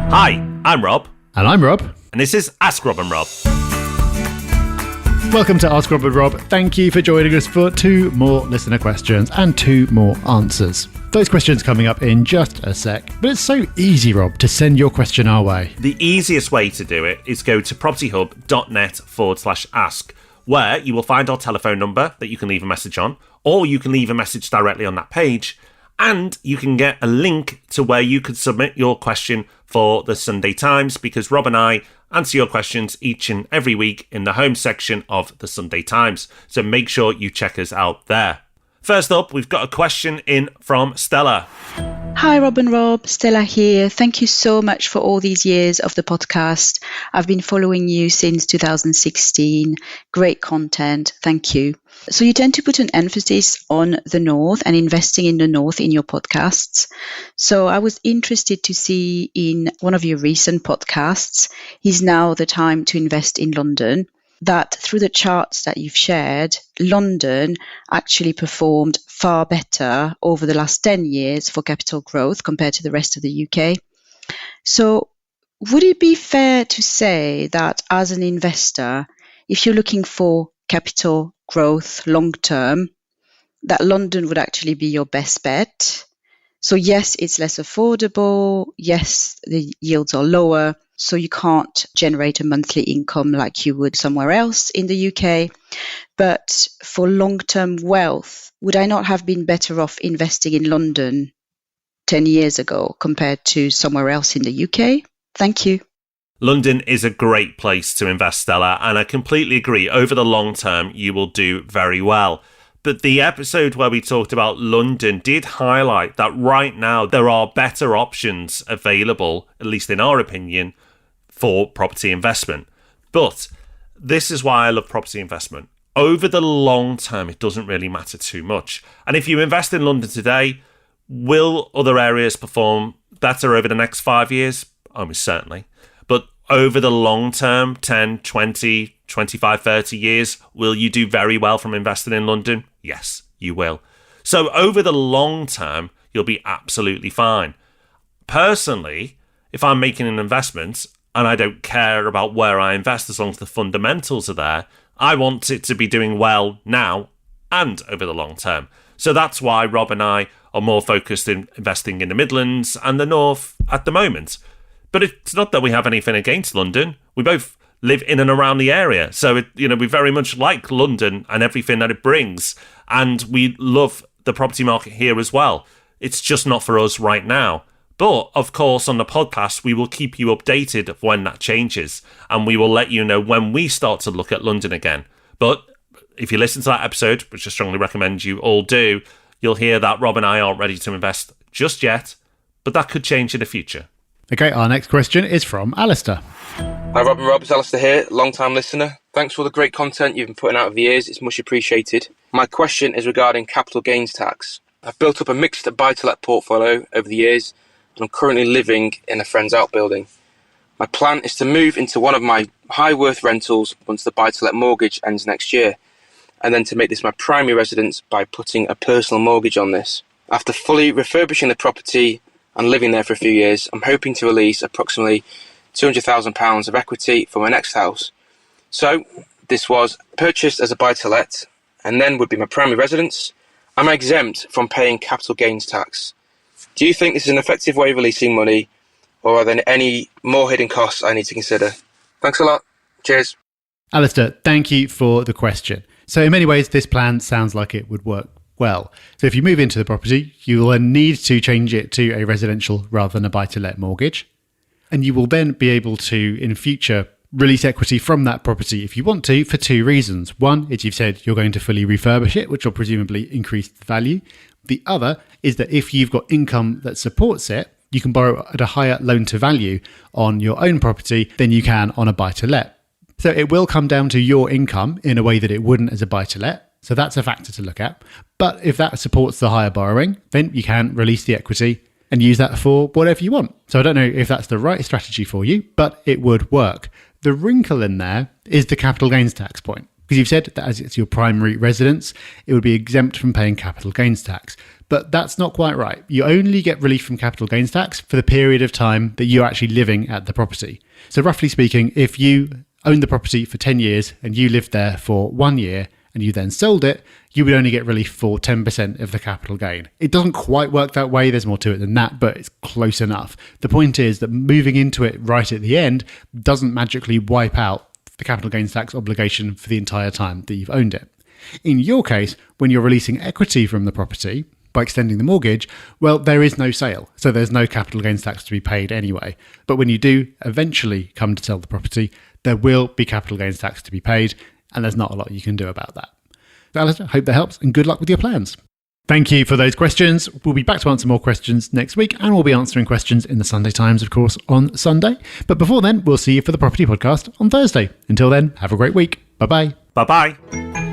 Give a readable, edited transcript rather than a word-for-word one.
Hi, I'm Rob. And I'm Rob. And this is Ask Rob and Rob. Welcome to Ask Rob and Rob. Thank you for joining us for 2 more listener questions and 2 more answers. Those questions coming up in just a sec, but it's so easy, Rob, to send your question our way. The easiest way to do it is go to propertyhub.net/ask, where you will find our telephone number that you can leave a message on, or you can leave a message directly on that page, and you can get a link to where you could submit your question for the Sunday Times, because Rob and I answer your questions each and every week in the home section of the Sunday Times. So make sure you check us out there. First up, we've got a question in from Stella. Hi, Rob and Rob. Stella here. Thank you so much for all these years of the podcast. I've been following you since 2016. Great content. Thank you. So you tend to put an emphasis on the North and investing in the North in your podcasts. So I was interested to see in one of your recent podcasts, Is Now the Time to Invest in London, that through the charts that you've shared, London actually performed far better over the last 10 years for capital growth compared to the rest of the UK. So would it be fair to say that as an investor, if you're looking for capital growth long term, that London would actually be your best bet? So yes, it's less affordable. Yes, the yields are lower. So you can't generate a monthly income like you would somewhere else in the UK. But for long-term wealth, would I not have been better off investing in London 10 years ago compared to somewhere else in the UK? Thank you. London is a great place to invest, Stella, and I completely agree. Over the long term, you will do very well. But the episode where we talked about London did highlight that right now there are better options available, at least in our opinion, for property investment. But this is why I love property investment. Over the long term, it doesn't really matter too much. And if you invest in London today, will other areas perform better over the next 5 years? Almost certainly. But over the long term, 10, 20, 25, 30 years, will you do very well from investing in London? Yes, you will. So over the long term, you'll be absolutely fine. Personally, if I'm making an investment and I don't care about where I invest as long as the fundamentals are there, I want it to be doing well now and over the long term. So that's why Rob and I are more focused in investing in the Midlands and the North at the moment. But it's not that we have anything against London. We both live in and around the area. So, we very much like London and everything that it brings. And we love the property market here as well. It's just not for us right now. But, of course, on the podcast, we will keep you updated of when that changes. And we will let you know when we start to look at London again. But if you listen to that episode, which I strongly recommend you all do, you'll hear that Rob and I aren't ready to invest just yet. But that could change in the future. Okay, our next question is from Alistair. Hi Rob and Rob, it's Alistair here, long-time listener. Thanks for all the great content you've been putting out over the years, it's much appreciated. My question is regarding capital gains tax. I've built up a mixed buy-to-let portfolio over the years, and I'm currently living in a friend's outbuilding. My plan is to move into one of my high-worth rentals once the buy-to-let mortgage ends next year, and then to make this my primary residence by putting a personal mortgage on this. After fully refurbishing the property and living there for a few years, I'm hoping to release approximately £200,000 of equity for my next house. So this was purchased as a buy-to-let and then would be my primary residence. I'm exempt from paying capital gains tax. Do you think this is an effective way of releasing money, or are there any more hidden costs I need to consider? Thanks a lot. Cheers. Alistair, thank you for the question. So in many ways, this plan sounds like it would work well. So if you move into the property, you will then need to change it to a residential rather than a buy-to-let mortgage. And you will then be able to, in future, release equity from that property if you want to, for 2 reasons. One is you've said you're going to fully refurbish it, which will presumably increase the value. The other is that if you've got income that supports it, you can borrow at a higher loan to value on your own property than you can on a buy-to-let. So it will come down to your income in a way that it wouldn't as a buy-to-let. So that's a factor to look at. But if that supports the higher borrowing, then you can release the equity and use that for whatever you want. So I don't know if that's the right strategy for you, but it would work. The wrinkle in there is the capital gains tax point. Because you've said that as it's your primary residence, it would be exempt from paying capital gains tax. But that's not quite right. You only get relief from capital gains tax for the period of time that you're actually living at the property. So roughly speaking, if you owned the property for 10 years and you lived there for 1 year and you then sold it, you would only get relief for 10% of the capital gain. It doesn't quite work that way. There's more to it than that, but it's close enough. The point is that moving into it right at the end doesn't magically wipe out the capital gains tax obligation for the entire time that you've owned it. In your case, when you're releasing equity from the property by extending the mortgage, well, there is no sale, so there's no capital gains tax to be paid anyway. But when you do eventually come to sell the property, there will be capital gains tax to be paid, and there's not a lot you can do about that. So, Alistair, hope that helps, and good luck with your plans. Thank you for those questions. We'll be back to answer more questions next week, and we'll be answering questions in the Sunday Times, of course, on Sunday. But before then, we'll see you for the Property Podcast on Thursday. Until then, have a great week. Bye-bye. Bye-bye.